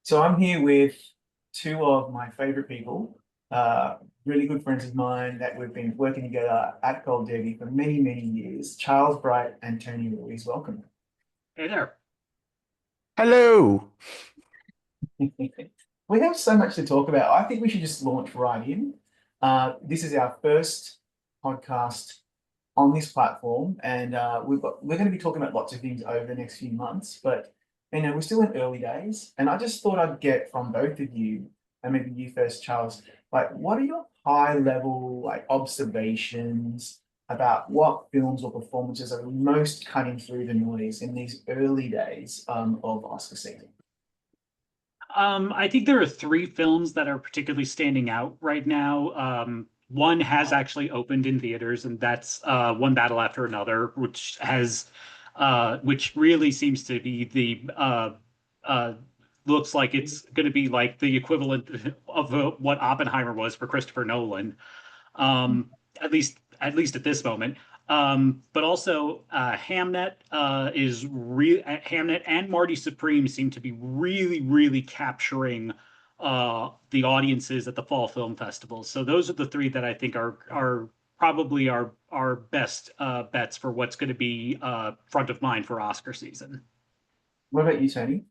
So I'm here with two of my favorite people, really good friends of mine that we've been working together at Gold Derby for many, many years. Charles Bright and Tony Ruiz, welcome. Hey there. Hello. We have so much to talk about. I think we should just launch right in. This is our first podcast on this platform, and we're going to be talking about lots of things over the next few months. But we're still in early days, and I just thought I'd get from both of you, and maybe you first, Charles. Like, what are your high level observations about what films or performances are most cutting through the noise in these early days of Oscar season? I think there are three films that are particularly standing out right now. One has actually opened in theaters, and that's One Battle After Another, which really seems to be uh, looks like it's going to be like the equivalent of what Oppenheimer was for Christopher Nolan. um, at least at this moment. But also, Hamnet and Marty Supreme seem to be really, really capturing the audiences at the Fall Film Festival. So those are the three that I think are probably our best bets for what's going to be front of mind for Oscar season. What about you, Tony?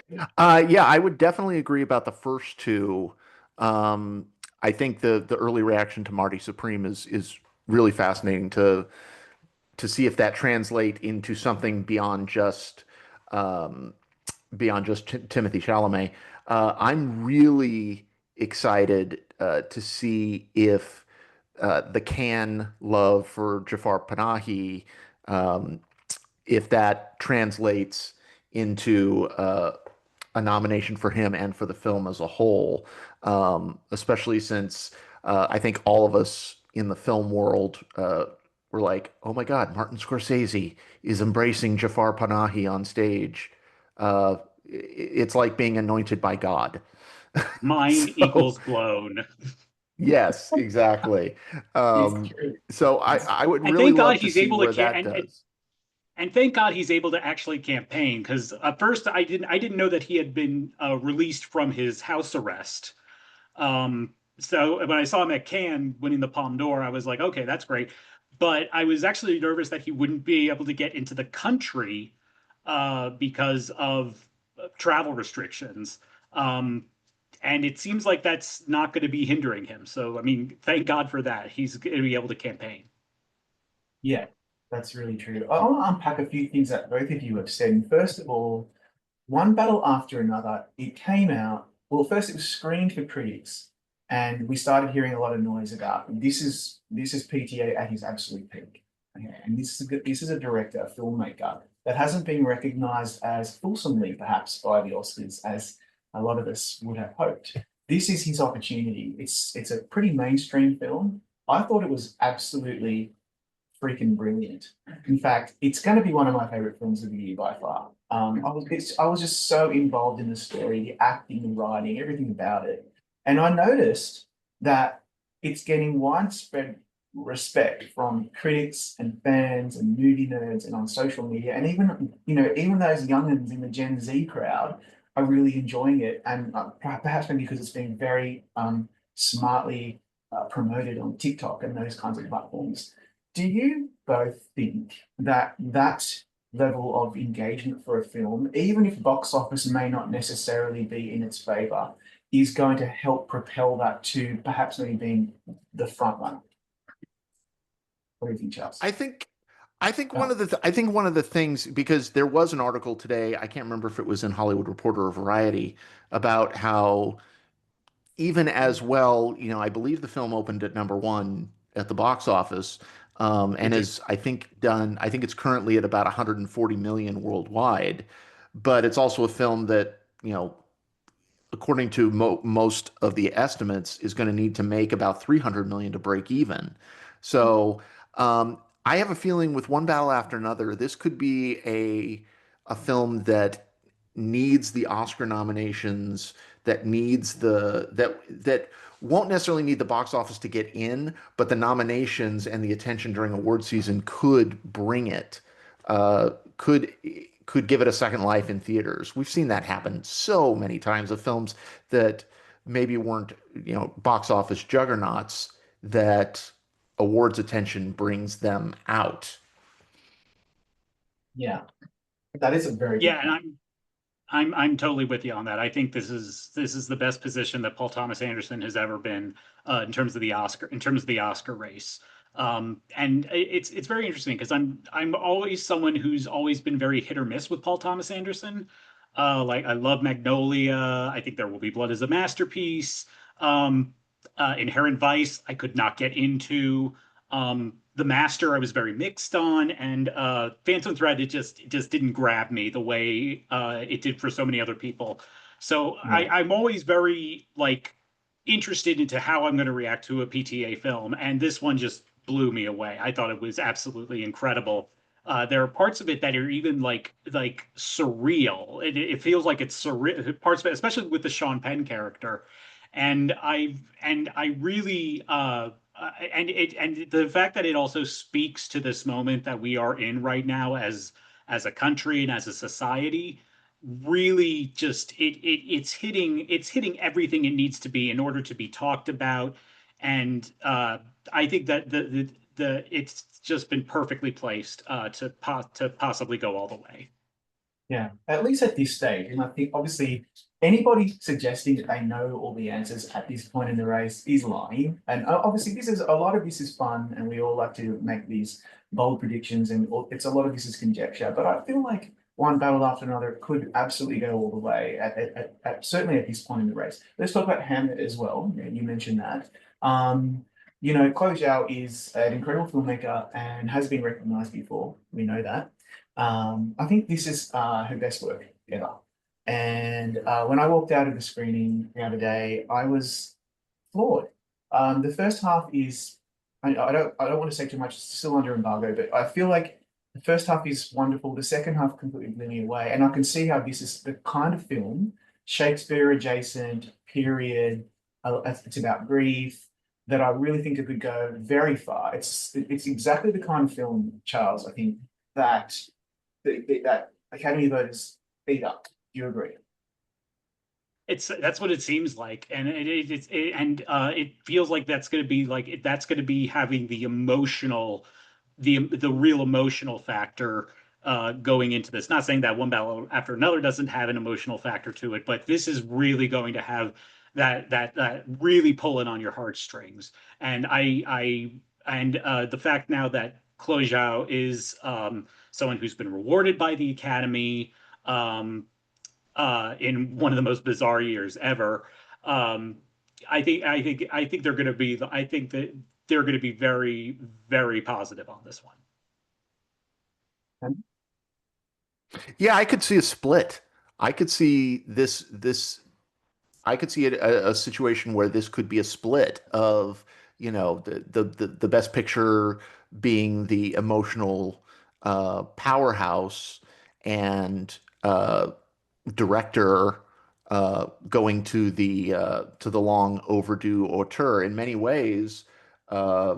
Yeah, I would definitely agree about the first two. Um, I think the early reaction to Marty Supreme is really fascinating to see if that translate into something um, beyond just Timothy Chalamet. I'm really excited to see if the Cannes love for Jafar Panahi, um, if that translates into a nomination for him and for the film as a whole, especially since I think all of us in the film world were like, oh my God, Martin Scorsese is embracing Jafar Panahi on stage. It's like being anointed by God. Mind So, equals blown. yes, exactly. It's Um, true. so I would And really thank God love to he's see able to where can that does. and thank God he's able to actually campaign because at first I didn't know that he had been released from his house arrest. So when I saw him at Cannes winning the Palme d'Or, I was like, okay, that's great. But I was actually nervous that he wouldn't be able to get into the country because of travel restrictions. Um, and it seems like that's not going to be hindering him. So I mean, thank God for that. He's going to be able to campaign. Yeah, that's really true. I want to unpack a few things that both of you have said. And first of all, one battle after another, it came out. Well, first it was screened for critics, and we started hearing a lot of noise about this is PTA at his absolute peak. Okay, and this is a director, a filmmaker that hasn't been recognized as fulsomely, perhaps, by the Oscars as a lot of us would have hoped. This is his opportunity. It's a pretty mainstream film. I thought it was absolutely freaking brilliant. In fact, it's going to be one of my favorite films of the year by far. I was just so involved in the story, the acting, the writing, everything about it, and I noticed that it's getting widespread respect from critics and fans and movie nerds and on social media, and even those youngins in the Gen Z crowd are really enjoying it, and perhaps maybe because it's being very smartly promoted on TikTok and those kinds of platforms. Do you both think that that level of engagement for a film, even if box office may not necessarily be in its favor, is going to help propel that to perhaps maybe being the front runner? What do you think, Charles? I think I think one Oh, of the I think one of the things, because there was an article today, I can't remember if it was in Hollywood Reporter or Variety, about how even as well, I believe the film opened at number one at the box office, and It did. is, I think it's currently at about 140 million worldwide, but it's also a film that, according to most of the estimates, is going to need to make about 300 million to break even. So I have a feeling with One Battle After Another, this could be a film that needs the Oscar nominations, that needs that won't necessarily need the box office to get in, but the nominations and the attention during award season could bring it, uh, could could give it a second life in theaters. We've seen that happen so many times of films that maybe weren't, box office juggernauts, that awards attention brings them out. Yeah, that is a very good Yeah, and point. I'm totally with you on that. I think this is the best position that Paul Thomas Anderson has ever been in terms of the Oscar race. And it's very interesting because I'm always someone who's always been very hit or miss with Paul Thomas Anderson. Like I love Magnolia. I think There Will Be Blood is a masterpiece. Um, Inherent Vice, I could not get into. The Master, I was very mixed on, and Phantom Thread, it just didn't grab me the way it did for so many other people. So Yeah. I'm always very like interested into how I'm going to react to a PTA film, and this one just blew me away. I thought it was absolutely incredible. There are parts of it that are even like surreal. It feels like it's surreal parts of it, especially with the Sean Penn character. And I really and the fact that it also speaks to this moment that we are in right now as a country and as a society really just it's hitting everything it needs to be in order to be talked about. And I think that the it's just been perfectly placed to possibly go all the way. Yeah, at least at this stage. And I think obviously anybody suggesting that they know all the answers at this point in the race is lying. And obviously this is a lot of this is fun and we all like to make these bold predictions and it's a lot of this is conjecture. But I feel like one battle after another could absolutely go all the way certainly at this point in the race. Let's talk about Hamnet as well. Yeah, you mentioned that. Chloe Zhao is an incredible filmmaker and has been recognized before. We know that. I think this is her best work ever. And when I walked out of the screening the other day, I was floored. The first half is, I don't want to say too much, it's still under embargo, but I feel like the first half is wonderful. The second half completely blew me away. And I can see how this is the kind of film, Shakespeare adjacent, period, it's about grief, that I really think it could go very far. It's exactly the kind of film, Charles, I think, that that Academy voters beat up. Do you agree? That's what it seems like, and it feels like that's going to be having the real emotional factor going into this. Not saying that one battle after another doesn't have an emotional factor to it, but this is really going to have that really pulling on your heartstrings. And the fact now that Chloe Zhao is someone who's been rewarded by the Academy. In one of the most bizarre years ever. Um, I think they're going to be. I think that they're going to be very, very positive on this one. Yeah, I could see a split. I could see I could see a situation where this could be a split of, the best picture being the emotional powerhouse, and director going to the long overdue auteur. In many ways, uh,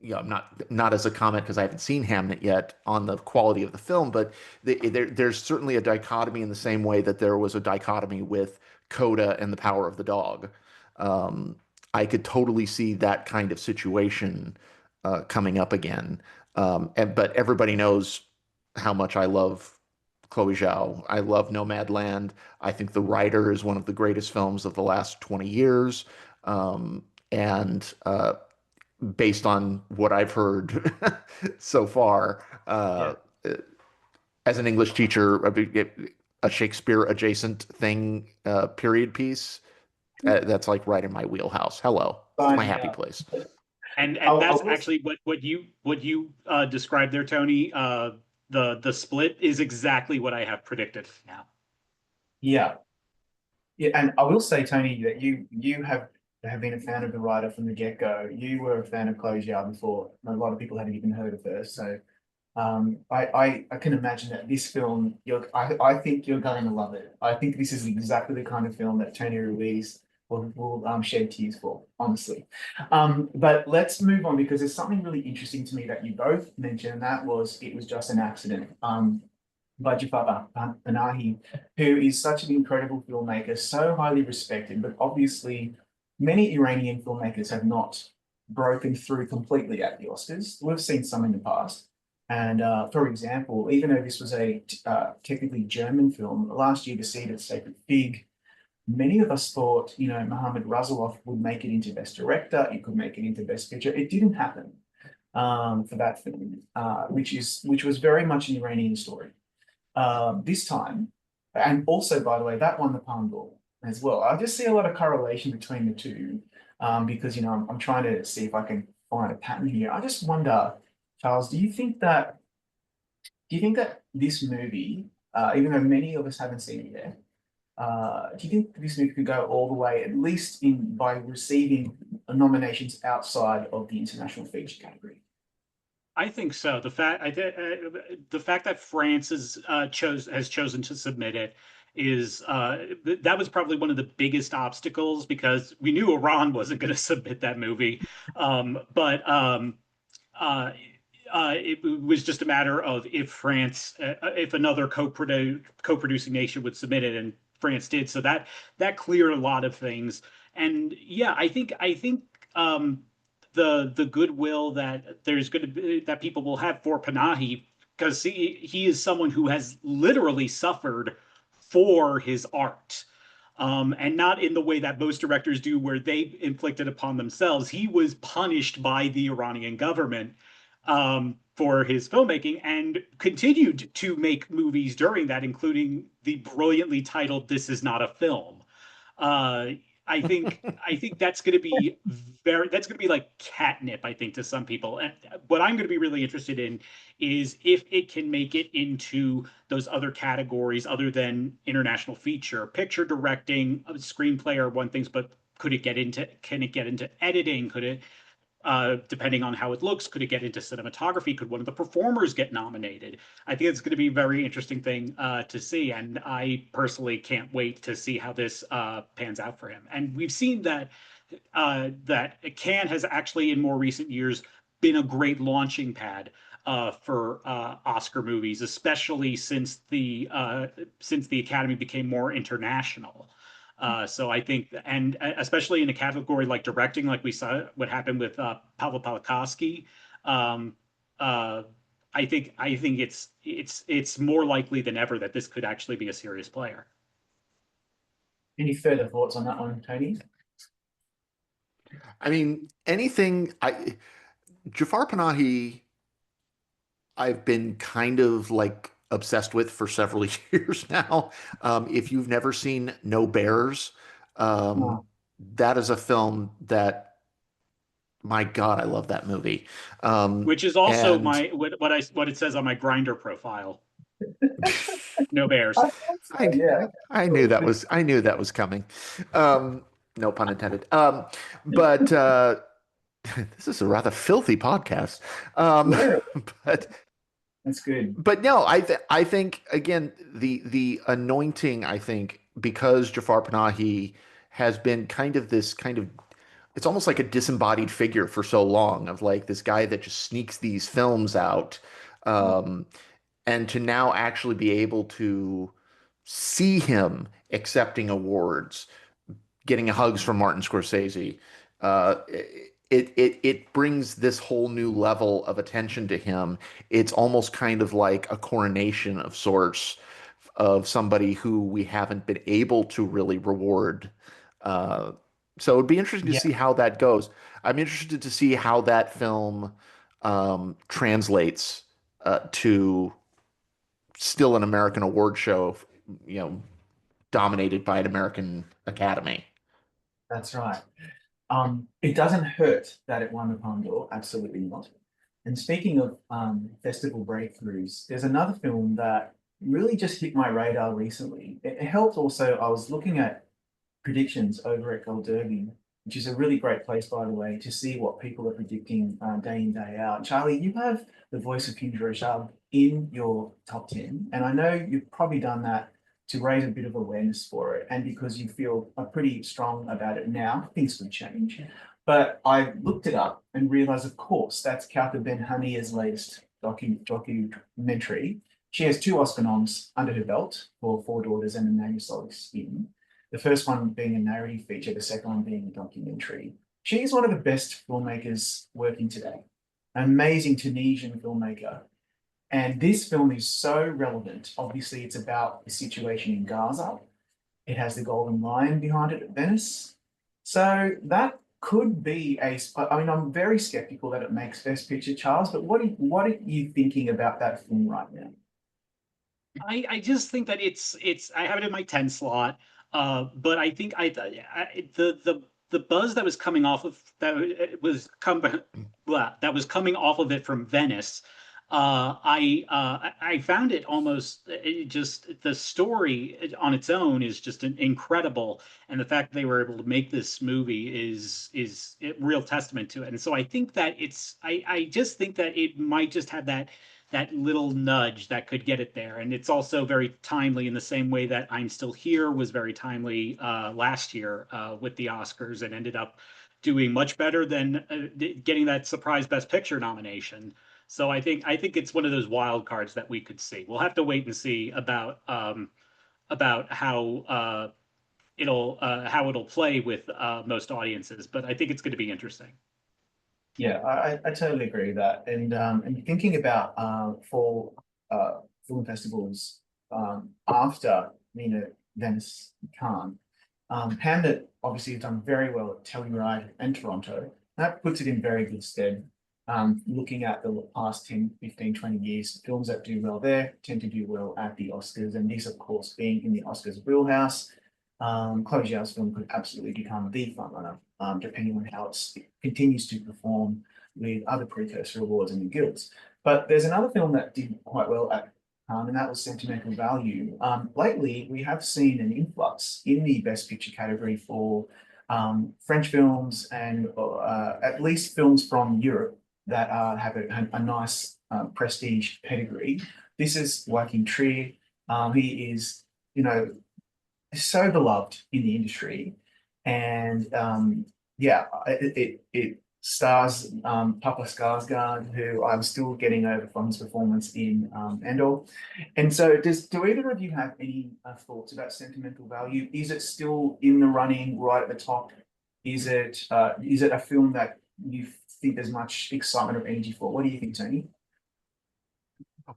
not as a comment because I haven't seen Hamnet yet on the quality of the film, but there's certainly a dichotomy in the same way that there was a dichotomy with Coda and The Power of the Dog. Um, I could totally see that kind of situation coming up again. But everybody knows how much I love Chloe Zhao. I love Nomadland. I think The Rider is one of the greatest films of the last 20 years. And based on what I've heard so far, Yeah. as an English teacher, a Shakespeare adjacent thing, period piece, that's like right in my wheelhouse. Hello, it's my Sign me happy up. place. And I that's will, actually what you described there, Tony. The split is exactly what I have predicted now. yeah. Yeah, and I will say, Tony, that you have been a fan of the writer from the get-go. You were a fan of Chloe Zhao before a lot of people hadn't even heard of her. So I can imagine that this film, I think you're going to love it. I think this is exactly the kind of film that Tony Ruiz will shed tears for, honestly. But let's move on because there's something really interesting to me that you both mentioned, and that was it was just an accident. by Jafar Panahi, who is such an incredible filmmaker, so highly respected, but obviously many Iranian filmmakers have not broken through completely at the Oscars. We've seen some in the past. And for example, even though this was a technically German film, last year, The Seed of Sacred Fig, many of us thought, Mohammad Rasulov would make it into Best Director, it could make it into Best Picture. It didn't happen for that film, which was very much an Iranian story. This time, and also, by the way, that won the Palme d'Or as well. I just see a lot of correlation between the two because, I'm trying to see if I can find a pattern here. I just wonder, Charles, do you think that this movie, even though many of us haven't seen it yet, do you think this movie could go all the way, at least by receiving nominations outside of the international feature category? I think so. The fact that France has chosen to submit it is that was probably one of the biggest obstacles because we knew Iran wasn't going to submit that movie, but it was just a matter of if another co-producing nation would submit it, and France did. So that cleared a lot of things. And yeah, I think the goodwill that there's going to be that people will have for Panahi because he is someone who has literally suffered for his art. And not in the way that most directors do, where they inflict it upon themselves. He was punished by the Iranian government for his filmmaking and continued to make movies during that, including the brilliantly titled "This Is Not a Film." Uh, I think that's going to be that's going to be like catnip, I think, to some people. And what I'm going to be really interested in is if it can make it into those other categories other than international feature, picture directing, screenplay are one things, but can it get into editing? Could it depending on how it looks, could it get into cinematography? Could one of the performers get nominated? I think it's going to be a very interesting thing to see. And I personally can't wait to see how this pans out for him. And we've seen that Cannes has actually, in more recent years, been a great launching pad for Oscar movies, especially since the Academy became more international. So I think, and especially in a category like directing, like we saw what happened with Pavel Pawlikowski, um, uh, I think it's more likely than ever that this could actually be a serious player. Any further thoughts on that one, Tony? I mean, Jafar Panahi, I've been kind of like obsessed with for several years now. If you've never seen No Bears, um, No. that is a film that, my God, I love that movie. Which is also And my what it says on my Grinder profile. No bears. I thought so, I yeah. I knew that was coming. No pun intended. But this is a rather filthy podcast. Um, Yeah, but that's good. no, I think again the anointing, I think, because Jafar Panahi has been kind of this kind of, it's almost like a disembodied figure for so long, of like this guy that just sneaks these films out, um, and to now actually be able to see him accepting awards, getting hugs from Martin Scorsese, it brings this whole new level of attention to him. It's almost kind of like a coronation of sorts of somebody who we haven't been able to really reward. Uh, so it'd be interesting to Yeah, see how that goes. I'm interested to see how that film translates to still an American award show, you know, dominated by an American Academy. that's right. It doesn't hurt that it won the Palme d'Or, absolutely not. And speaking of festival breakthroughs, there's another film that really just hit my radar recently. It helped also, I was looking at predictions over at Gold Derby, which is a really great place, by the way, to see what people are predicting day in, day out. Charlie, you have The Voice of Hinge Rajab in your top 10, and I know you've probably done that to raise a bit of awareness for it, and because you feel pretty strong about it now, things could change. But I looked it up and realized, of course, that's Kauthar Ben Hania's latest documentary, She has two Oscar noms under her belt for Four Daughters and The Name of Solid Skin. The first one being a narrative feature, the second one being a documentary. She is one of the best filmmakers working today. An amazing Tunisian filmmaker. And this film is so relevant. Obviously, it's about the situation in Gaza. It has the Golden Lion behind it at Venice. So that could be a. I mean, I'm very skeptical that it makes Best Picture, Charles, but what are you thinking about that film right now? I just think that it's I have it in my 10 slot. But I think the buzz that was coming off of that was coming off of it from Venice. I found it almost just the story on its own is just incredible, and the fact that they were able to make this movie is a real testament to it. And so I think that I just think that it might just have that little nudge that could get it there. And it's also very timely in the same way that I'm Still Here was very timely last year with the Oscars and ended up doing much better than getting that surprise Best Picture nomination. So I think it's one of those wild cards that we could see. We'll have to wait and see about how it'll play with most audiences, but I think it's going to be interesting. Yeah, I totally agree with that. And thinking about fall film festivals after Venice, Cannes, Hamnet obviously has done very well at Telluride and Toronto. That puts it in very good stead. Looking at the past 10, 15, 20 years, films that do well there tend to do well at the Oscars. And these, of course, being in the Oscars wheelhouse, Chloe Zhao's film could absolutely become the frontrunner, depending on how it continues to perform with other precursor awards and the guilds. But there's another film that did quite well at and that was Sentimental Value. Lately, we have seen an influx in the Best Picture category for French films and at least films from Europe that have a nice prestige pedigree. This is Joachim Trier. He is, so beloved in the industry, and yeah, it stars Papa Skarsgård, who I'm still getting over from his performance in Endor. And so, do either of you have any thoughts about Sentimental Value? Is it still in the running, right at the top? Is it a film that you think there's much excitement or energy for? What do you think, Tony?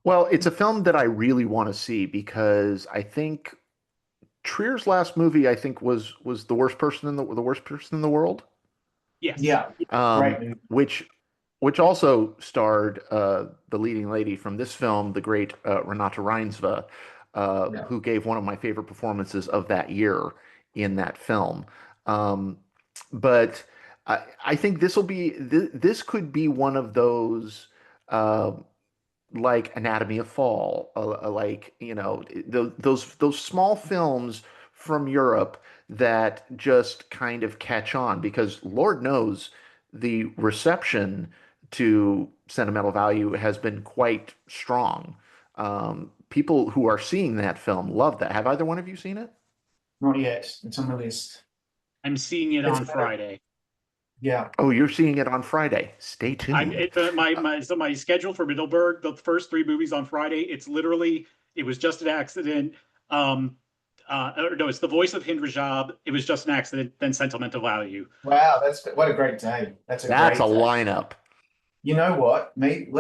Well, it's a film that I really want to see because I think Trier's last movie, I think, was the worst person in the world, Yes. Yeah, great movie. which also starred the leading lady from this film, the great Renate Reinsve, Yeah. who gave one of my favorite performances of that year in that film. Um, but I think this could be one of those. Uh, like Anatomy of Fall, like those small films from Europe that just kind of catch on because Lord knows the reception to Sentimental Value has been quite strong. People who are seeing that film love that. Have either one of you seen it? Not yet. It's on the list. I'm seeing it It's on Friday. yeah. Oh, you're seeing it on Friday. Stay I'm tuned. it, my schedule for Middleburg, the first three movies on Friday, it was just an accident. Or no, it's The Voice of Hind Rajab. It was just an accident, then Sentimental Value. Wow, that's what a great day. That's a That's a great day. lineup. You know what, mate?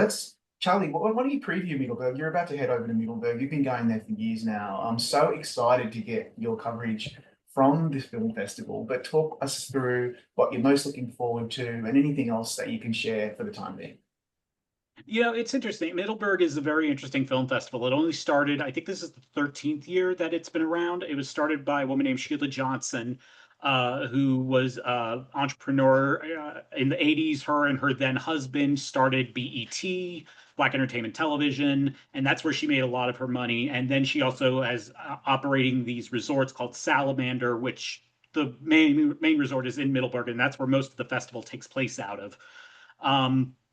Charlie, why don't you preview Middleburg? You're about to head over to Middleburg. You've been going there for years now. I'm so excited to get your coverage from this film festival, but talk us through what you're most looking forward to and anything else that you can share for the time being. It's interesting. Middleburg is a very interesting film festival. It only started, I think this is the 13th year that it's been around. It was started by a woman named Sheila Johnson, who was an entrepreneur in the 80s. Her and her then husband started BET, Black Entertainment Television, and that's where she made a lot of her money. And then she also has operating these resorts called Salamander, which the main resort is in Middleburg, and that's where most of the festival takes place out of.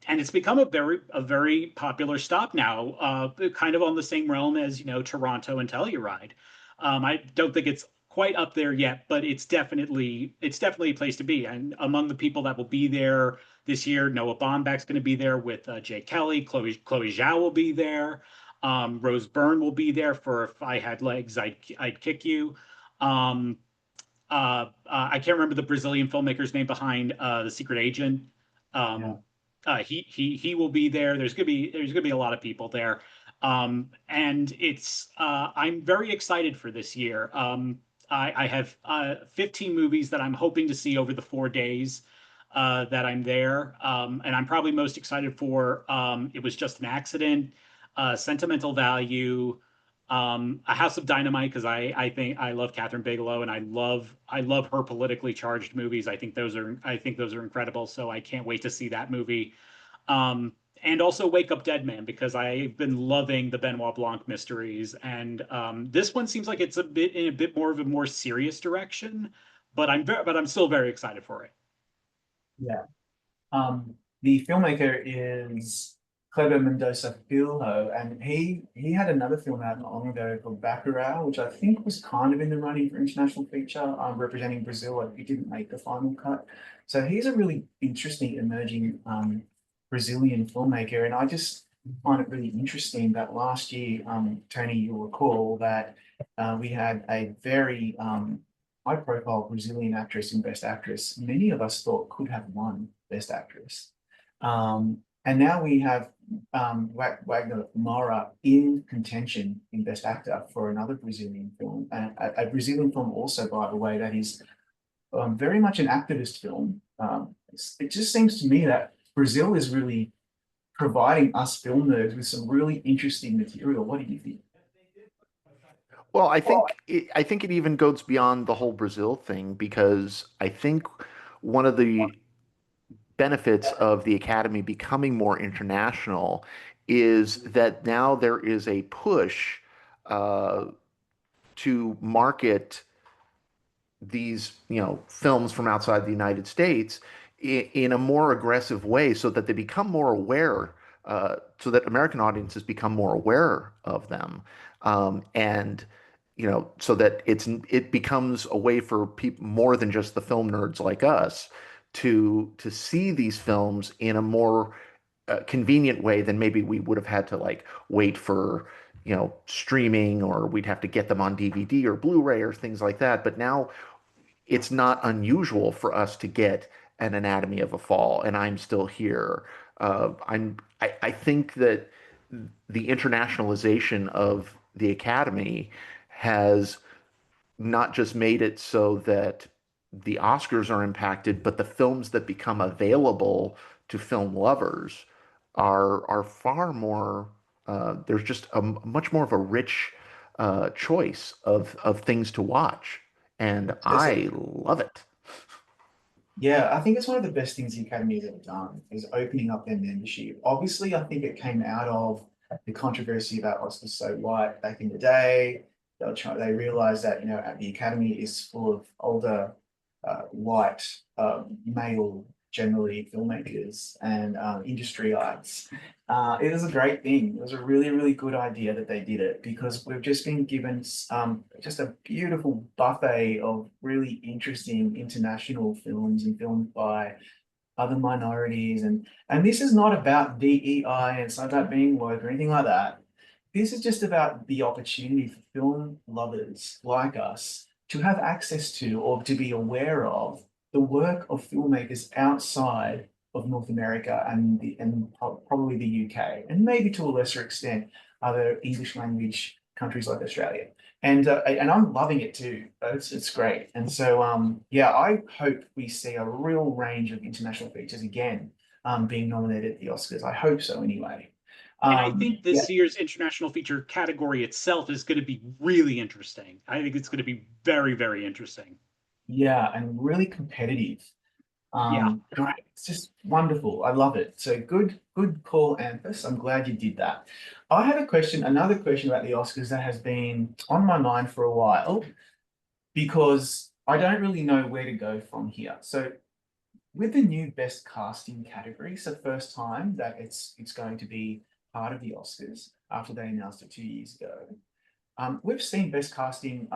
And it's become a very popular stop now, kind of on the same realm as Toronto and Telluride. I don't think it's quite up there yet, but it's definitely a place to be. And among the people that will be there this year, Noah Baumbach's going to be there with Jay Kelly, Chloe Zhao will be there. Rose Byrne will be there for If I Had Legs, I'd Kick You. Um, I can't remember the Brazilian filmmaker's name behind The Secret Agent. Yeah. Um, he will be there. There's gonna be a lot of people there, and it's I'm very excited for this year. I have 15 movies that I'm hoping to see over the 4 days that I'm there, and I'm probably most excited for It Was Just an Accident, Sentimental Value, A House of Dynamite, because I think I love Catherine Bigelow, and I love her politically charged movies. I think those are incredible. So I can't wait to see that movie. Um, and also Wake Up Dead Man, because I've been loving the Benoit Blanc mysteries, and this one seems like it's a bit more of a more serious direction. But I'm still very excited for it. Yeah. The filmmaker is Kleber Mendoza Filho, and he had another film out not long ago called Bacurau, which I think was kind of in the running for international feature, representing Brazil. It didn't make the final cut. So he's a really interesting emerging Brazilian filmmaker, and I just find it really interesting that last year, Tony, you'll recall that we had a very high-profile Brazilian actress in Best Actress. Many of us thought could have won Best Actress. And now we have Wagner Moura in contention in Best Actor for another Brazilian film, and a Brazilian film also, by the way, that is very much an activist film. It just seems to me that Brazil is really providing us film nerds with some really interesting material. What do you think? Well, I think it even goes beyond the whole Brazil thing because I think one of the benefits of the Academy becoming more international is that now there is a push uh, to market these, films from outside the United States in a more aggressive way so that they become more aware, so that American audiences become more aware of them. And so that it becomes a way for people more than just the film nerds like us to see these films in a more convenient way than maybe we would have had to like wait for streaming, or we'd have to get them on DVD or Blu-ray or things like that. But now it's not unusual for us to get An Anatomy of a Fall and I'm Still Here. I think that the internationalization of the Academy has not just made it so that the Oscars are impacted, but the films that become available to film lovers are far more. There's just a much more of a rich choice of things to watch, and There's I love it. Yeah, I think it's one of the best things the Academy has ever done is opening up their membership. Obviously, I think it came out of the controversy about Oscars So White back in the day. They realized that, the Academy is full of older, white, male, generally filmmakers and industry-ites. It was a great thing. It was a really, really good idea that they did it because we've just been given just a beautiful buffet of really interesting international films and films by other minorities. And this is not about DEI and it's not about being woke or anything like that. This is just about the opportunity for film lovers like us to have access to or to be aware of the work of filmmakers outside of North America and probably the UK, and maybe to a lesser extent other English language countries like Australia. And I'm loving it too. It's great. And so yeah, I hope we see a real range of international features again being nominated at the Oscars. I hope so anyway. And I think Yeah, this year's international feature category itself is going to be really interesting. I think it's going to be very, very interesting. yeah, and really competitive. Yeah. Great. It's just wonderful. I love it. So good call, Anthus. I'm glad you did that. I have another question about the Oscars that has been on my mind for a while because I don't really know where to go from here. So with the new best casting category, it's the first time that it's going to be part of the Oscars after they announced it 2 years ago. We've seen best casting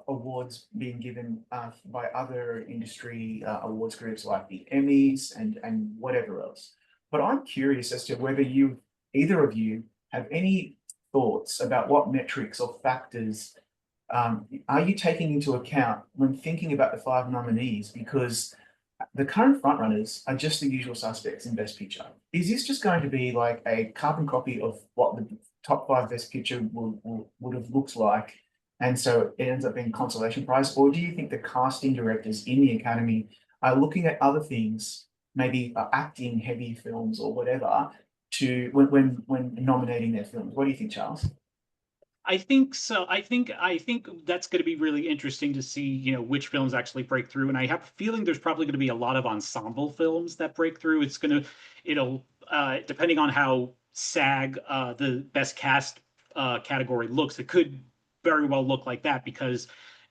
awards being given by other industry awards groups like the Emmys and whatever else. But I'm curious as to whether either of you have any thoughts about what metrics or factors are you taking into account when thinking about the five nominees? Because the current frontrunners are just the usual suspects in Best Picture. Is this just going to be like a carbon copy of what the top five Best Picture would have looked like? And so it ends up being consolation prize? Or do you think the casting directors in the Academy are looking at other things, maybe acting heavy films or whatever, to when nominating their films? What do you think, Charles? I think so. I think that's going to be really interesting to see, which films actually break through. And I have a feeling there's probably going to be a lot of ensemble films that break through. It'll depending on how SAG the best cast category looks, it could very well look like that because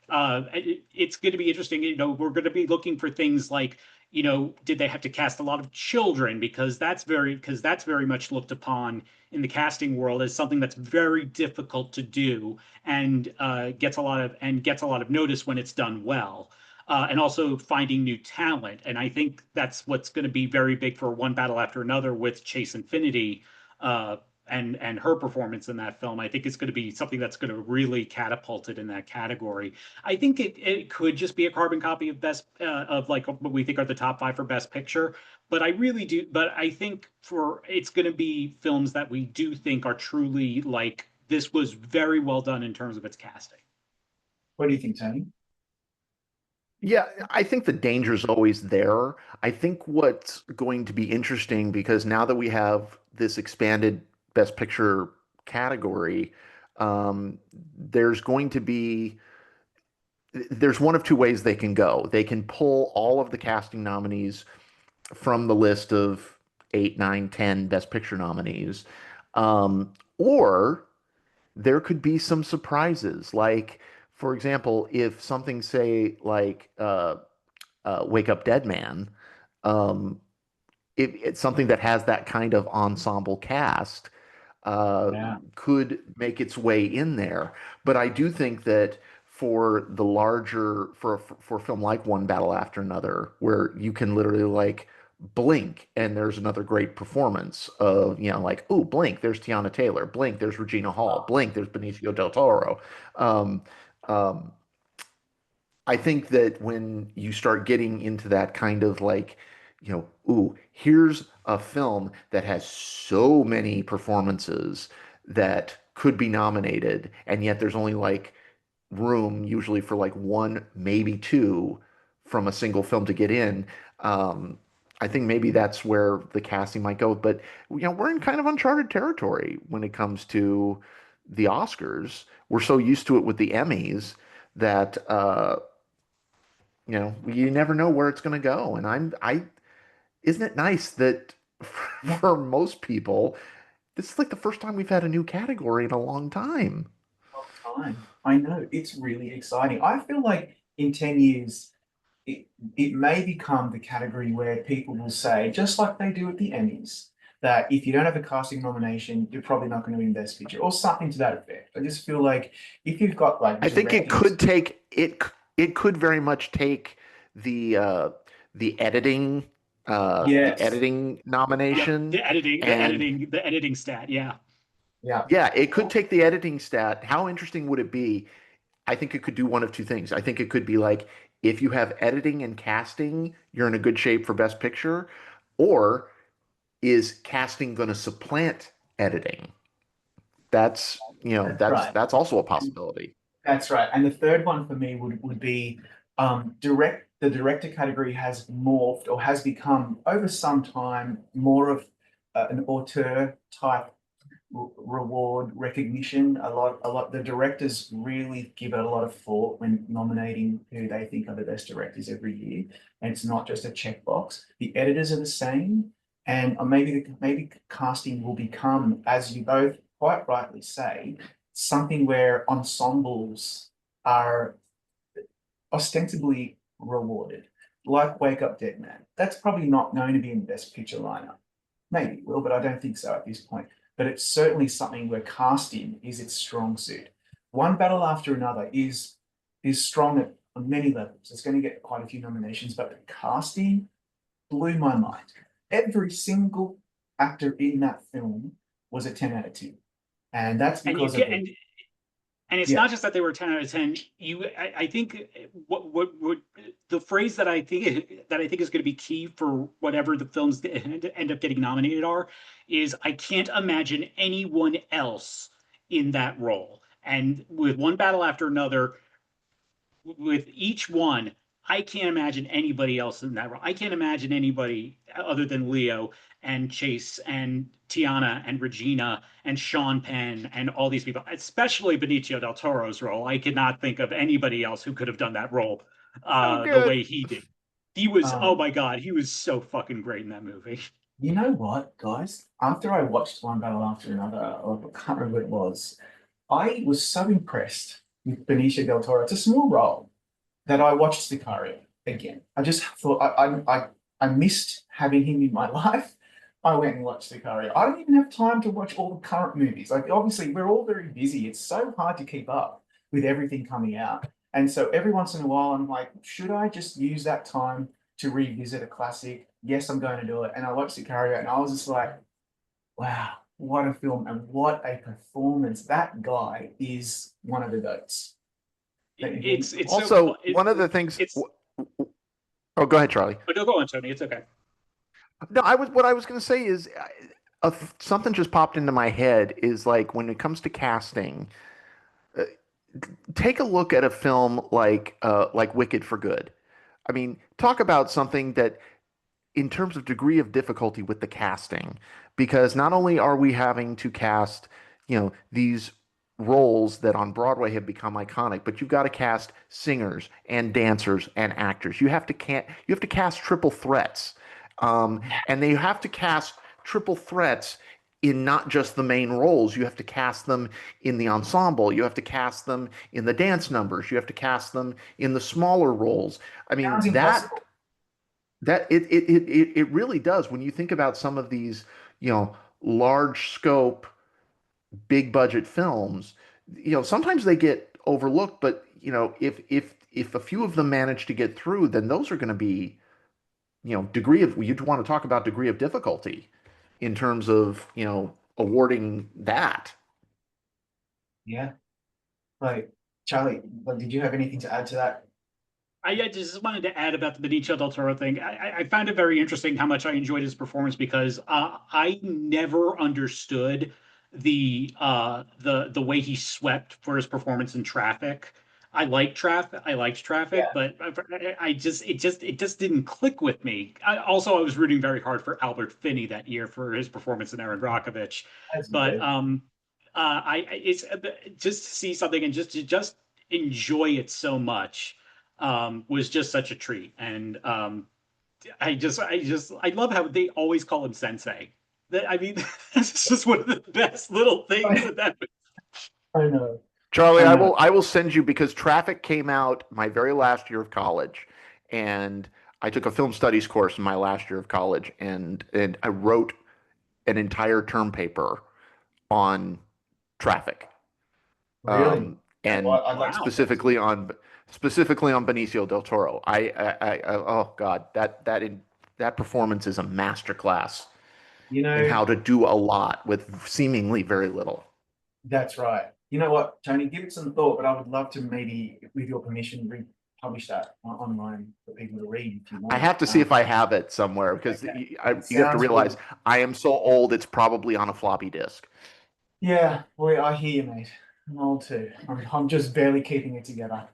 it's going to be interesting. We're going to be looking for things like, did they have to cast a lot of children? Because that's very much looked upon in the casting world as something that's very difficult to do and gets a lot of notice when it's done well. And also finding new talent. And I think that's what's going to be very big for One Battle After Another with Chase Infinity, uh, and her performance in that film. I think it's going to be something that's going to really catapult it in that category. I think it could just be a carbon copy of like what we think are the top five for Best Picture. But I really do. But I think for it's going to be films that we do think are truly like this was very well done in terms of its casting. What do you think, Tony? Yeah, I think the danger is always there. I think what's going to be interesting because now that we have this expanded Best Picture category, there's going to be there's one of two ways they can go. They can pull all of the casting nominees from the list of eight, nine, 10 Best Picture nominees, or there could be some surprises. Like, for example, if something say like Wake Up Dead Man, um, it's something that has that kind of ensemble cast, uh, Yeah. could make its way in there. But I do think that for a film like One Battle After Another, where you can literally like blink and there's another great performance of, like, oh, blink, there's Tiana Taylor, blink, there's Regina Hall, blink, there's Benicio del Toro. Um, um, I think that when you start getting into that kind of like, ooh, here's a film that has so many performances that could be nominated, and yet there's only like room usually for like one, maybe two from a single film to get in. I think maybe that's where the casting might go. But we're in kind of uncharted territory when it comes to the Oscars. We're so used to it with the Emmys that you never know where it's going to go. And isn't it nice that Yeah. for most people, this is like the first time we've had a new category in a long time. Time. I know it's really exciting. I feel like in 10 years, it may become the category where people will say, just like they do at the Emmys, that if you don't have a casting nomination, you're probably not going to win Best Picture or something to that effect. I just feel like if you've got like I think it directors, could take it. It could very much take the uh, the yes, editing Yep, nomination, and the editing stat. Yeah. yeah, yeah, it could take the editing stat. How interesting would it be? I think it could do one of two things. I think it could be like if you have editing and casting, you're in a good shape for Best Picture, or is casting going to supplant editing? That's that's right. that's also a possibility. That's right. And the third one for me would be the director category has morphed or has become over some time more of an auteur type reward recognition. A lot. The directors really give it a lot of thought when nominating who they think are the best directors every year, and it's not just a checkbox. The editors are the same, and maybe casting will become, as you both quite rightly say, something where ensembles are ostensibly rewarded, like Wake Up Dead Man. That's probably not going to be in the best picture lineup. Maybe it will, but I don't think so at this point. But it's certainly something where casting is its strong suit. One Battle After Another is strong on many levels. It's going to get quite a few nominations, but the casting blew my mind. Every single actor in that film was a 10 out of 10. And that's And you because of get the, and it's yeah, not just that they were 10 out of 10. I think what the phrase that I think is going to be key for whatever the films that end up getting nominated are is I can't imagine anyone else in that role. And with one battle after another, with each one, I can't imagine anybody else in that role. I can't imagine anybody other than Leo and Chase and Tiana and Regina and Sean Penn and all these people, especially Benicio del Toro's role. I could not think of anybody else who could have done that role So the good. way he did. He was, oh um, my God, he was so fucking great in that movie. you know what, guys? After I watched one battle after another, I can't remember what it was, I was so impressed with Benicio del Toro. It's a small role that I watched Sicario again. I just thought I missed having him in my life. I went and watched Sicario. I don't even have time to watch all the current movies. Like obviously we're all very busy. It's so hard to keep up with everything coming out. And so every once in a while I'm like, should I just use that time to revisit a classic? Yes, I'm going to do it. And I watched Sicario and I was just like, wow, what a film and what a performance. That guy is one of the goats. Don't you think? It's so fun. Also, one of the things. It's, Oh, go ahead, Charlie. but no, go on, Tony. It's okay. No, what I was going to say is something just popped into my head is like when it comes to casting, uh, take a look at a film like Wicked for Good. I mean, talk about something that in terms of degree of difficulty with the casting, because not only are we having to cast, these roles that on Broadway have become iconic, but you've got to cast singers and dancers and actors. You have to cast triple threats, and they have to cast triple threats in not just the main roles. You have to cast them in the ensemble. You have to cast them in the dance numbers. You have to cast them in the smaller roles. I mean, Sounds impossible. it really does when you think about some of these, large scope, big budget films, sometimes they get overlooked, but if a few of them manage to get through, then those are going to be, degree of you'd want to talk about degree of difficulty in terms of, awarding that. Yeah. Like, Charlie, like, did you have anything to add to that? I just wanted to add about the Benicio del Toro thing. I found it very interesting how much I enjoyed his performance because I never understood the way he swept for his performance in Traffic. I liked Traffic, Yeah, but it just didn't click with me. Also, I was rooting very hard for Albert Finney that year for his performance in Erin Brockovich. as you But do. it's just to see something and just enjoy it so much was just such a treat. And I love how they always call him Sensei. I mean, this is one of the best little things I, that that. I know. Charlie, I know. I will send you because Traffic came out my very last year of college, and I took a film studies course in my last year of college, and I wrote an entire term paper on Traffic, Really? and Well, I'd like to Wow. specifically on Benicio del Toro. Oh God, that performance is a masterclass you in know, how to do a lot with seemingly very little. that's right. You know what, Tony, give it some thought, but I would love to maybe, with your permission, republish that online for people to read if you I want. have to see if I have it somewhere because Okay. It you have to sounds realize good. I am so old, it's probably on a floppy disk. Yeah, boy, I hear you, mate. I'm old too. I'm just barely keeping it together.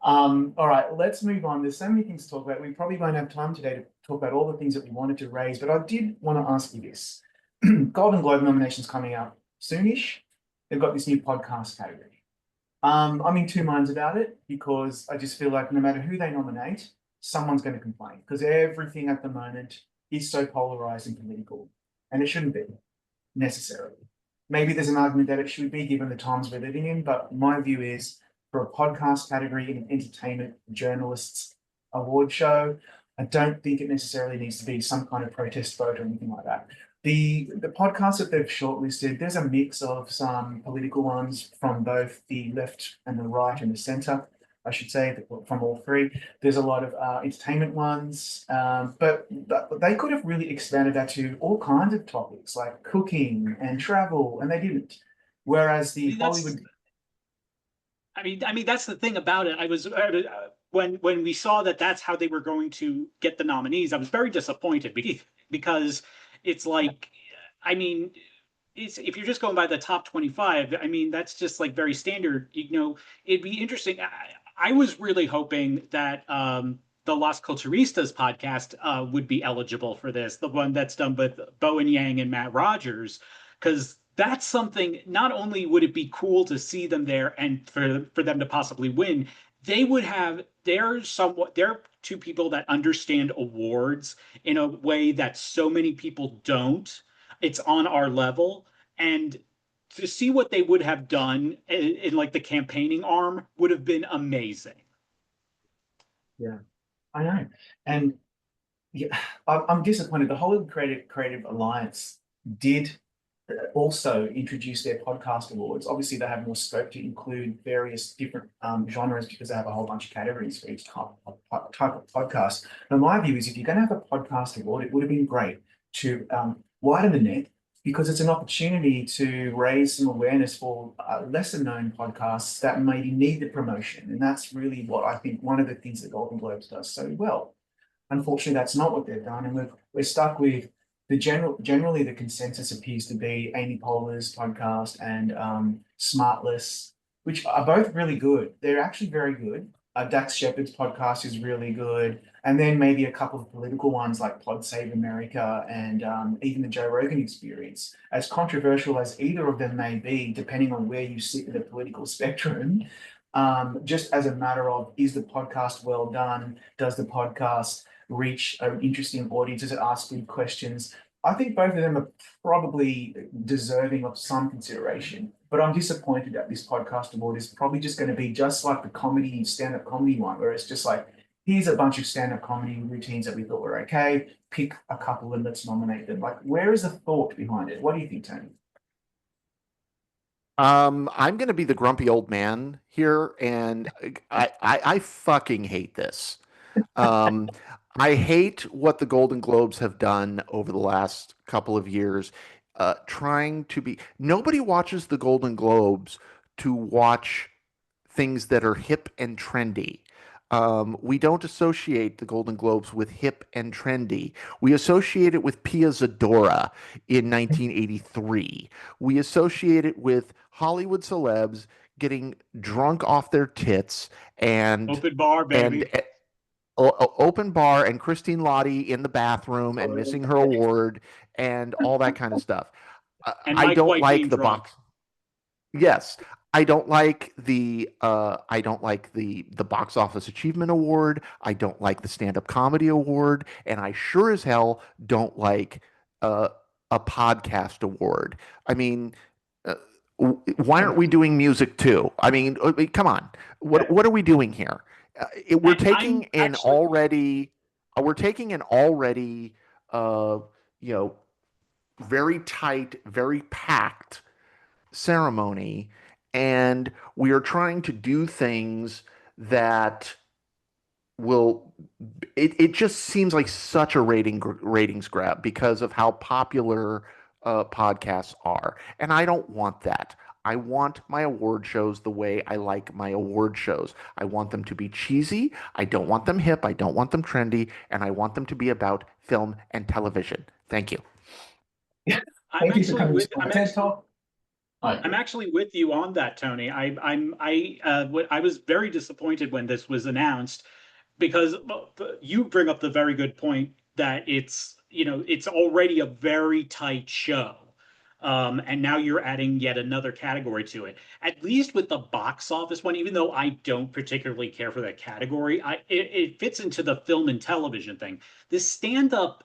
All right, let's move on. There's so many things to talk about. We probably won't have time today to talk about all the things that we wanted to raise, but I did want to ask you this. Golden Globe nominations coming up soonish. They've got this new podcast category. I'm in two minds about it because I just feel like no matter who they nominate, someone's going to complain because everything at the moment is so polarized and political, and it shouldn't be necessarily. Maybe there's an argument that it should be given the times we're living in, but my view is for a podcast category in an entertainment journalists award show, I don't think it necessarily needs to be some kind of protest vote or anything like that. The podcasts that they've shortlisted, there's a mix of some political ones from both the left and the right and the center, I should say, from all three. There's a lot of entertainment ones, but they could have really expanded that to all kinds of topics like cooking and travel, and they didn't. Whereas I the mean, that's Hollywood, I mean that's the thing about it. I was when we saw that that's how they were going to get the nominees, I was very disappointed because it's like, I mean, it's, if you're just going by the top 25, I mean, that's just like very standard. It'd be interesting. I was really hoping that the Las Culturistas podcast would be eligible for this, the one that's done with Bowen Yang and Matt Rogers, because that's something. Not only would it be cool to see them there and for them to possibly win, they would have they're two people that understand awards in a way that so many people don't. It's on our level, and to see what they would have done in like the campaigning arm would have been amazing. yeah, I know. And yeah, I'm disappointed. The Hollywood Creative Alliance did also introduce their podcast awards. Obviously, they have more scope to include various different genres because they have a whole bunch of categories for each type of podcast. Now, my view is if you're going to have a podcast award, it would have been great to widen the net because it's an opportunity to raise some awareness for lesser known podcasts that maybe need the promotion. And that's really what I think one of the things that Golden Globes does so well. Unfortunately, that's not what they've done, and we're stuck with generally the consensus appears to be Amy Poehler's podcast and Smartless, which are both really good. They're actually very good. Dax Shepard's podcast is really good, and then maybe a couple of political ones like Pod Save America and even the Joe Rogan Experience. As controversial as either of them may be, depending on where you sit in the political spectrum, just as a matter of is the podcast well done? Does the podcast reach an interesting audience? Does it ask good questions? I think both of them are probably deserving of some consideration, but I'm disappointed that this podcast award is probably just going to be just like the comedy, stand-up comedy one, where it's just like, here's a bunch of stand-up comedy routines that we thought were okay, pick a couple and let's nominate them. Like, where is the thought behind it? What do you think, Tony? I'm going to be the grumpy old man here, and I fucking hate this. Um, I hate what the Golden Globes have done over the last couple of years, trying to be. Nobody watches the Golden Globes to watch things that are hip and trendy. We don't associate the Golden Globes with hip and trendy. We associate it with Pia Zadora in 1983. We associate it with Hollywood celebs getting drunk off their tits and Open bar, and baby. open bar and Christine Lottie in the bathroom and missing her award and all that kind of stuff. And I Mike don't White being like the drunk. box. Yes, I don't like the box office achievement award. I don't like the stand-up comedy award, and I sure as hell don't like uh, a podcast award. I mean, uh, why aren't we doing music too? I mean, come on. Yeah, What are we doing here? We're And taking I'm an actually already we're taking an already uh, you know very tight, very packed ceremony, and we are trying to do things that will it just seems like such a ratings grab because of how popular podcasts are, and I don't want that. I want my award shows the way I like my award shows. I want them to be cheesy. I don't want them hip. I don't want them trendy. And I want them to be about film and television. Thank you. I'm thank you for actually coming with to my I'm TED actually Talk. I I'm agree. actually with you on that, Tony. I was very disappointed when this was announced because you bring up the very good point that it's already a very tight show. And now you're adding yet another category to it. At least with the box office one, even though I don't particularly care for that category, it fits into the film and television thing. The stand up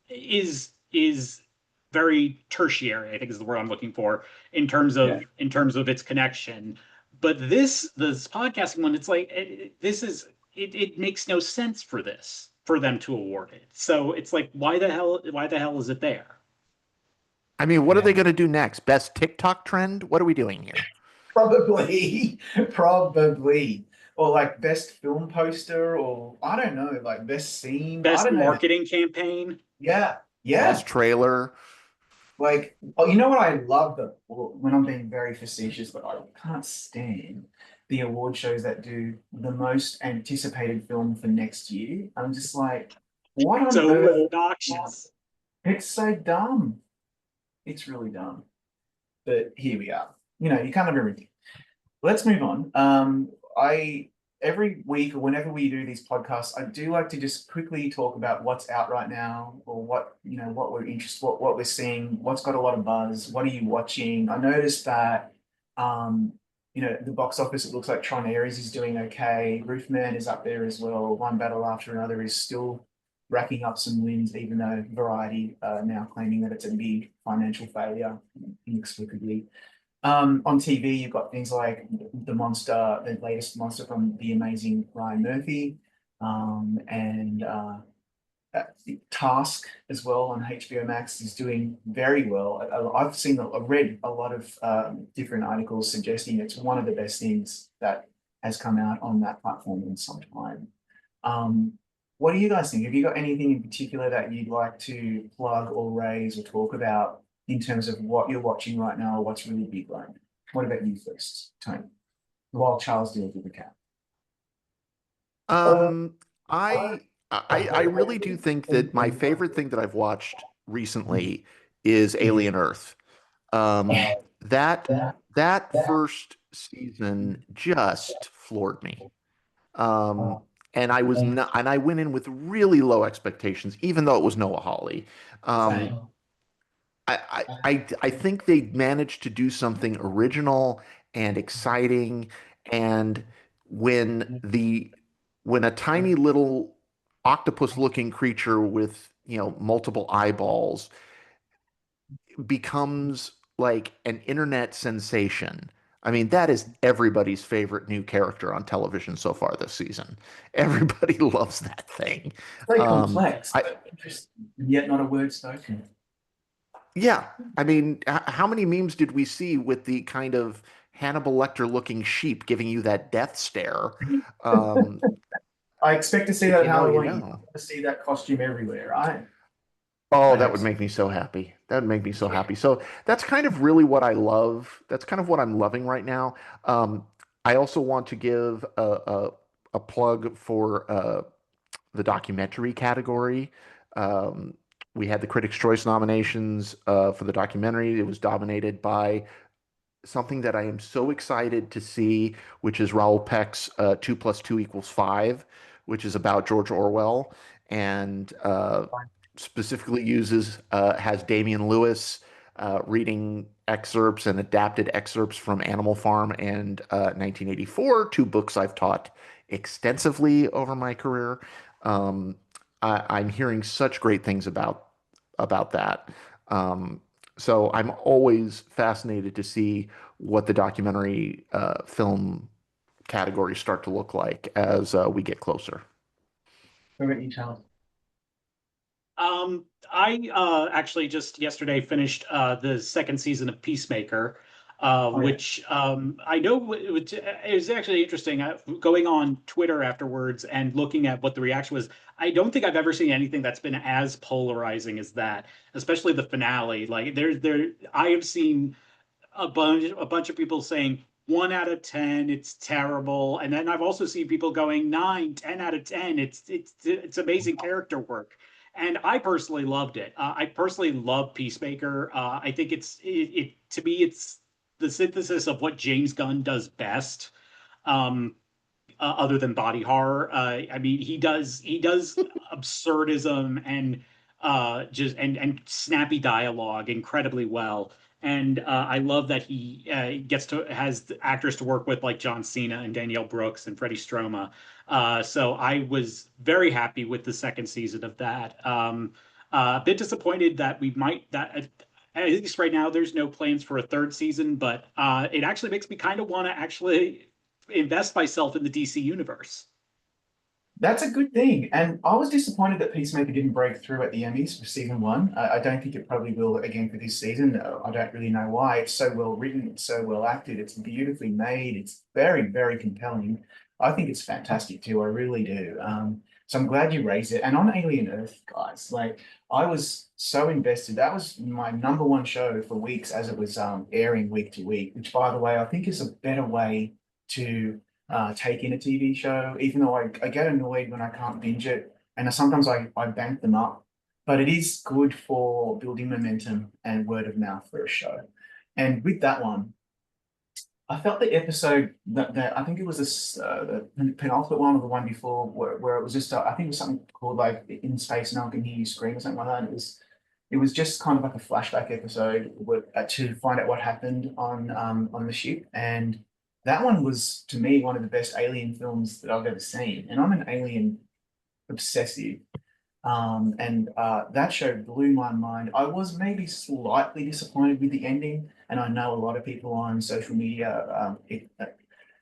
is very tertiary, I think is the word I'm looking for, Yeah. in terms of its connection. But this podcasting one, it's like it makes no sense for this for them to award it. So it's like why the hell is it there? I mean, what are they Yeah. going to do next? Best TikTok trend? What are we doing here? Probably, probably. Or like best film poster, or I don't know, like best scene. I Best don't know. marketing campaign. Yeah, Best yeah. trailer? Like, oh, you know what I love when I'm being very facetious, but I can't stand the award shows that do the most anticipated film for next year. I'm just like, what on So earth? obnoxious. It's so dumb. It's really dumb. But here we are. You know, you can't have everything. Let's move on. I every week or whenever we do these podcasts, I do like to just quickly talk about what's out right now or what, what we're interested, what we're seeing, what's got a lot of buzz, what are you watching? I noticed that the box office, it looks like Tron Ares is doing okay. Roofman is up there as well. One Battle After Another is still racking up some wins, even though Variety now claiming that it's a big financial failure inexplicably. On TV, you've got things like the latest monster from the amazing Ryan Murphy, and Task as well on HBO Max is doing very well. I've read a lot of different articles suggesting it's one of the best things that has come out on that platform in some time. Um, what do you guys think? Have you got anything in particular that you'd like to plug or raise or talk about in terms of what you're watching right now or what's really big right now? What about you first, Tony? While Charles deals with the cat. Um, I really do think that my favorite thing that I've watched recently is Alien Earth. That that first season just floored me. Um, and I went in with really low expectations, even though it was Noah Hawley. Um, Same. I think they managed to do something original and exciting. And when the when a tiny little octopus-looking creature with, multiple eyeballs becomes like an internet sensation. I mean, that is everybody's favorite new character on television so far this season. Everybody loves that thing. Very Um, complex, I, but interesting, yet not a word spoken. Yeah, I mean, how many memes did we see with the kind of Hannibal Lecter looking sheep giving you that death stare? Um, I expect to see if that you know, you Halloween. I know. want to see that costume everywhere, right? Oh, I that would absolutely. make me so happy. That would make me so Yeah. happy. So that's kind of really what I love. That's kind of what I'm loving right now. Um, I also want to give a plug for the documentary category. Um, we had the Critics' Choice nominations for the documentary. It was dominated by something that I am so excited to see, which is Raoul Peck's 2 + 2 = 5, which is about George Orwell and specifically has Damian Lewis reading excerpts and adapted excerpts from Animal Farm and 1984, two books I've taught extensively over my career. Um, I'm hearing such great things about that. Um, so I'm always fascinated to see what the documentary film categories start to look like as we get closer. What about you, Charles? I actually just yesterday finished the second season of Peacemaker, Oh yeah, which I know it was actually interesting. Going on Twitter afterwards and looking at what the reaction was, I don't think I've ever seen anything that's been as polarizing as that, especially the finale. Like I have seen a bunch of people saying 1 out of 10, it's terrible, and then I've also seen people going 9, 10 out of 10. It's amazing character work, and I personally loved it. I personally love Peacemaker. I think it to me it's the synthesis of what James Gunn does best. Um, other than body horror. I mean, he does absurdism and just and snappy dialogue incredibly well. And I love that he gets to has actors to work with like John Cena and Danielle Brooks and Freddie Stroma. So I was very happy with the second season of that. A bit disappointed that we might that at least right now there's no plans for a third season, but it actually makes me kind of want to actually invest myself in the DC universe. that's a good thing. And I was disappointed that Peacemaker didn't break through at the Emmys for season one. I don't think it probably will again for this season. I don't really know why. It's so well written, it's so well acted, it's beautifully made, it's very, very compelling. I think it's fantastic too. I really do. So I'm glad you raised it. And on Alien Earth, guys, like I was so invested. That was my number one show for weeks as it was airing week to week, which by the way, I think is a better way to take in a TV show, even though I get annoyed when I can't binge it. And sometimes I bank them up. But it is good for building momentum and word of mouth for a show. And with that one, I felt the episode that I think it was this the penultimate one or the one before where it was just I think it was something called like In Space No One Can Hear You Scream or something like that. And it was just kind of like a flashback episode to find out what happened on the ship. And that one was to me one of the best alien films that I've ever seen. And I'm an alien obsessive. And that show blew my mind. I was maybe slightly disappointed with the ending, and I know a lot of people on social media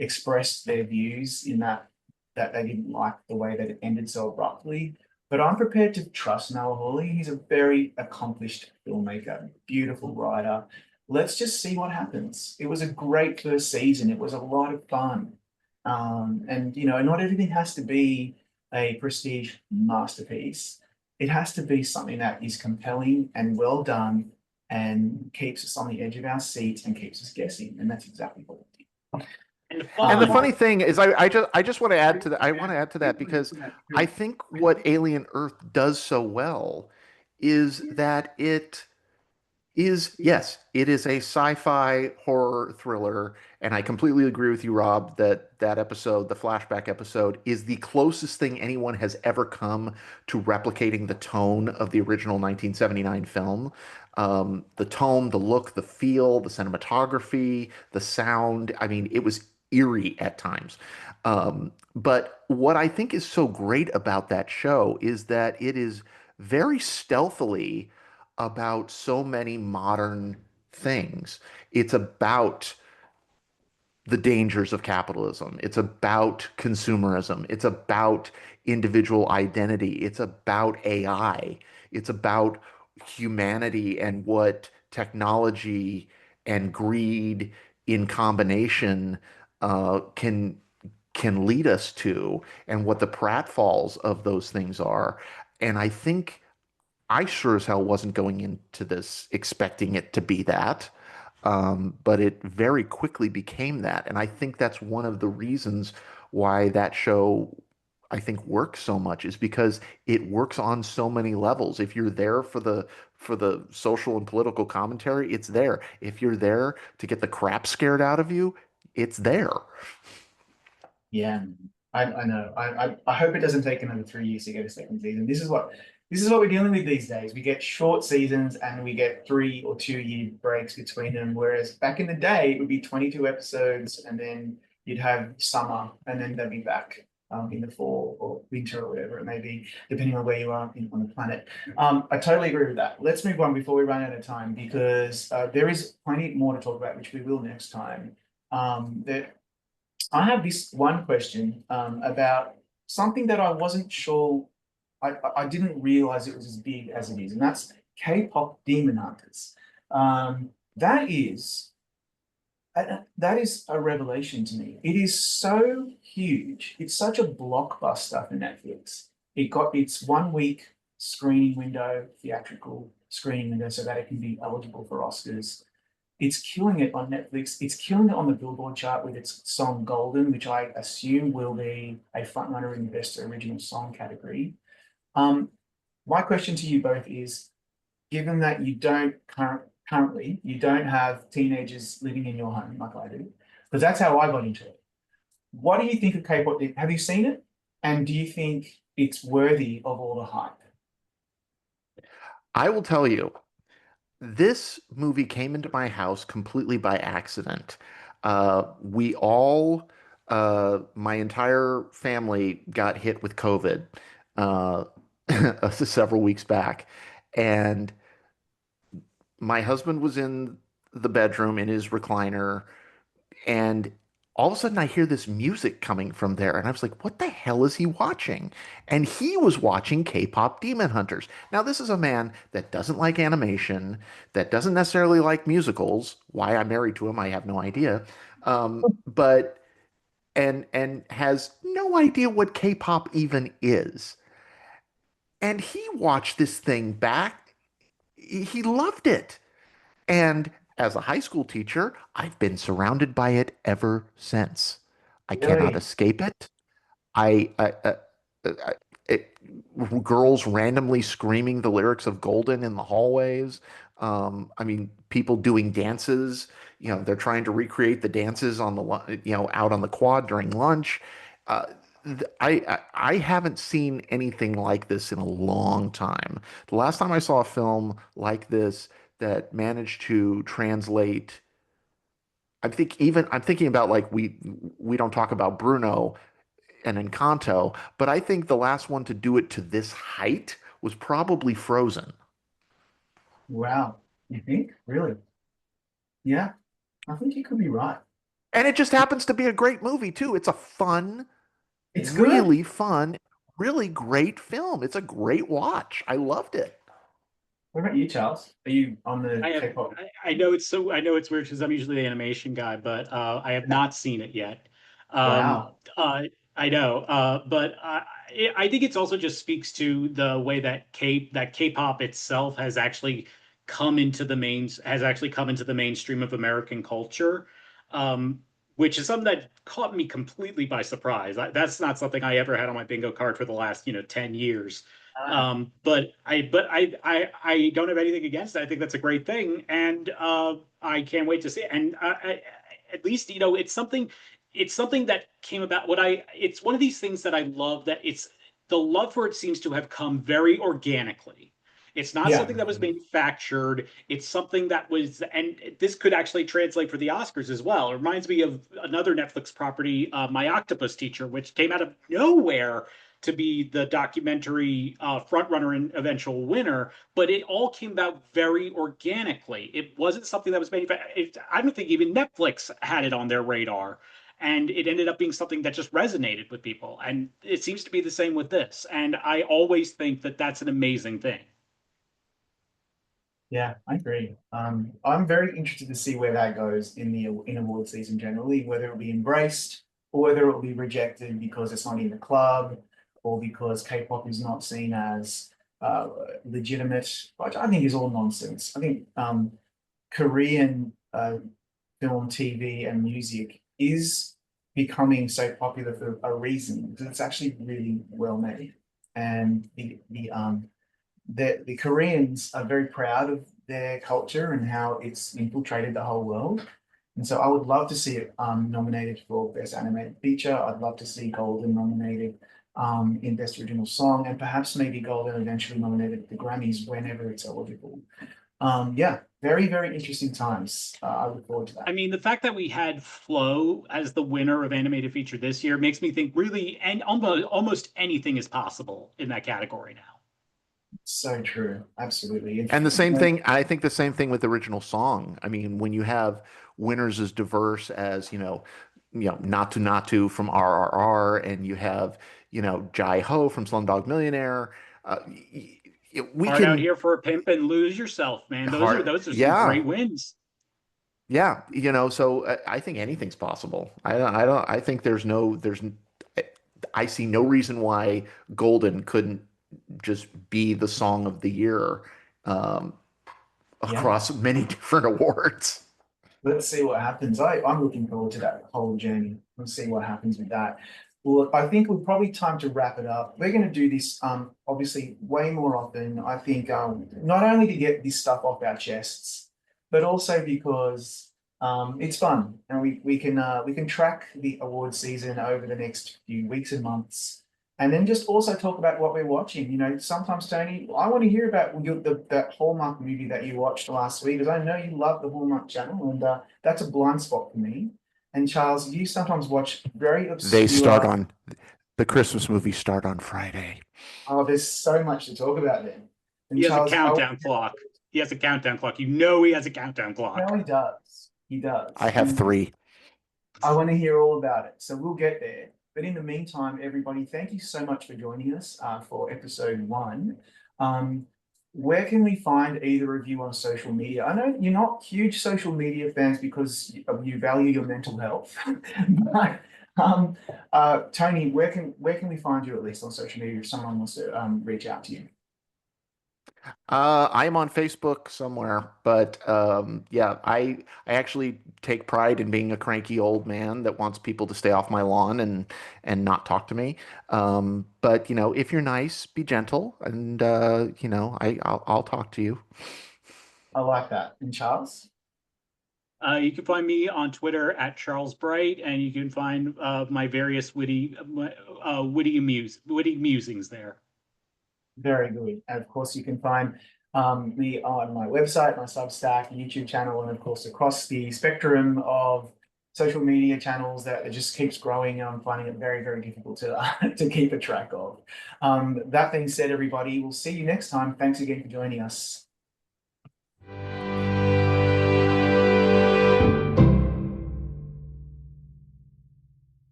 expressed their views in that they didn't like the way that it ended so abruptly. But I'm prepared to trust Noah Hawley. He's a very accomplished filmmaker, beautiful writer. Let's just see what happens. It was a great first season. It was a lot of fun. And not everything has to be a prestige masterpiece. It has to be something that is compelling and well done and keeps us on the edge of our seats and keeps us guessing. And that's exactly what it did. And And the Um, funny thing is, I just want to add to that. I want to add to that because I think what Alien Earth does so well is that it is, yes, it is a sci-fi horror thriller, and I completely agree with you, Rob, that that episode, the flashback episode, is the closest thing anyone has ever come to replicating the tone of the original 1979 film. The tone, the look, the feel, the cinematography, the sound. I mean, it was eerie at times. But what I think is so great about that show is that it is very stealthily about so many modern things. It's about the dangers of capitalism. It's about consumerism. It's about individual identity. It's about AI. It's about humanity and what technology and greed in combination can lead us to, and what the pratfalls of those things are. And I think I sure as hell wasn't going into this expecting it to be that. But it very quickly became that. And I think that's one of the reasons why that show, I think, works so much is because it works on so many levels. If you're there for the social and political commentary, it's there. If you're there to get the crap scared out of you, it's there. Yeah, I know. I hope it doesn't take another 3 years to get a second season. This is what we're dealing with these days. We get short seasons and we get 3 or 2 year breaks between them. Whereas back in the day, it would be 22 episodes and then you'd have summer and then they'd be back in the fall or winter or whatever it may be, depending on where you are on the planet. I totally agree with that. Let's move on before we run out of time because there is plenty more to talk about, which we will next time. That I have this one question about something that I wasn't sure, I didn't realize it was as big as it is, and that's K-pop Demon Hunters. That is that is a revelation to me. It is so huge. It's such a blockbuster for Netflix. It got its 1 week screening window, theatrical screening window, so that it can be eligible for Oscars. It's killing it on Netflix. It's killing it on the Billboard chart with its song Golden, which I assume will be a frontrunner in the best original song category. Um, my question to you both is, given that you don't currently, you don't have teenagers living in your home like I do, because that's how I got into it. What do you think of K-pop? Have you seen it? And do you think it's worthy of all the hype? I will tell you, this movie came into my house completely by accident. We all, my entire family got hit with COVID uh, several weeks back. And my husband was in the bedroom in his recliner, and all of a sudden I hear this music coming from there, and I was like, what the hell is he watching? And he was watching K-pop Demon Hunters. Now, this is a man that doesn't like animation, that doesn't necessarily like musicals. Why I'm married to him, I have no idea. But and has no idea what K-pop even is. And he watched this thing back. He loved it. And as a high school teacher, I've been surrounded by it ever since. I cannot Really? escape it. I it, girls randomly screaming the lyrics of Golden in the hallways. I mean, people doing dances. They're trying to recreate the dances on out on the quad during lunch. Uh, I haven't seen anything like this in a long time. The last time I saw a film like this that managed to translate, I'm thinking about like we don't talk about Bruno and Encanto, but I think the last one to do it to this height was probably Frozen. Wow. You think? Really? Yeah, I think you could be right. And it just happens to be a great movie too. It's a fun, It's good. really fun, really great film. It's a great watch. I loved it. What about you, Charles? Are you on the I have K-pop? I know it's weird because I'm usually the animation guy, but I have Yeah. not seen it yet. Um, Wow. I know, but I think it's also just speaks to the way that K-pop itself has actually come into the mainstream of American culture, um, which is something that caught me completely by surprise. That's not something I ever had on my bingo card for the last 10 years. Ah, I don't have anything against it. I think that's a great thing, and I can't wait to see it. And at least it's something that came about. It's one of these things that I love. That it's the love for it seems to have come very organically. It's not yeah. something that was manufactured. It's something that was, and this could actually translate for the Oscars as well. It reminds me of another Netflix property, My Octopus Teacher, which came out of nowhere to be the documentary frontrunner and eventual winner, but it all came about very organically. It wasn't something that was manufactured. I don't think even Netflix had it on their radar. And it ended up being something that just resonated with people. And it seems to be the same with this. And I always think that that's an amazing thing. Yeah, I agree. I'm very interested to see where that goes in award season generally, whether it'll be embraced or whether it'll be rejected because it's not in the club or because K-pop is not seen as uh, legitimate, which I think is all nonsense. I think Korean film, TV, and music is becoming so popular for a reason because it's actually really well made, and the Koreans are very proud of their culture and how it's infiltrated the whole world. And so I would love to see it nominated for Best Animated Feature. I'd love to see Golden nominated in Best Original Song, and perhaps maybe Golden eventually nominated at the Grammys whenever it's eligible. Yeah, very, very interesting times. I look forward to I that. mean, the fact that we had Flow as the winner of animated feature this year makes me think really, and almost anything is possible in that category now. So true. Absolutely. And the same thing, I think the same thing with original song. I mean, when you have winners as diverse as, Natu Natu from RRR, and you have, Jai Ho from Slumdog Millionaire, we Hard out can here for a pimp and lose yourself, man. hard, Those are some yeah, great wins. yeah, so I think anything's possible. I think I see no reason why Golden couldn't just be the song of the year. Um, Yeah. across many different awards. Let's see what happens. I'm looking forward to that whole journey. Let's see what happens with that. Well, I think we're probably time to wrap it up. We're going to do this obviously way more often. I think not only to get this stuff off our chests, but also because it's fun and we can track the award season over the next few weeks and months. And then just also talk about what we're watching. Sometimes, Tony, I want to hear about that Hallmark movie that you watched last week, because I know you love the Hallmark channel, and that's a blind spot for me. And Charles, you sometimes watch very They start obscure. on the Christmas movies start on Friday. Oh, there's so much to talk about then. And He has a Charles, countdown clock. He has a countdown clock. You know he has a countdown clock. he does. He does. I have And three. I want to hear all about it. So we'll get there. But in the meantime, everybody, thank you so much for joining us for episode 1. Um, where can we find either of you on social media? I know you're not huge social media fans because you value your mental health, but Tony, where can we find you at least on social media if someone wants to reach out to you? I am on Facebook somewhere, but yeah, I actually take pride in being a cranky old man that wants people to stay off my lawn and not talk to me. But you know, if you're nice, be gentle, and you know, I'll talk to you. I like that. And Charles? You can find me on Twitter at Charles Bright, and you can find my various witty musings there. Very good. And of course, you can find me on my website, my Substack, YouTube channel, and of course, across the spectrum of social media channels that it just keeps growing. I'm finding it very, very difficult to to keep a track of. That being said, everybody, we'll see you next time. Thanks again for joining us.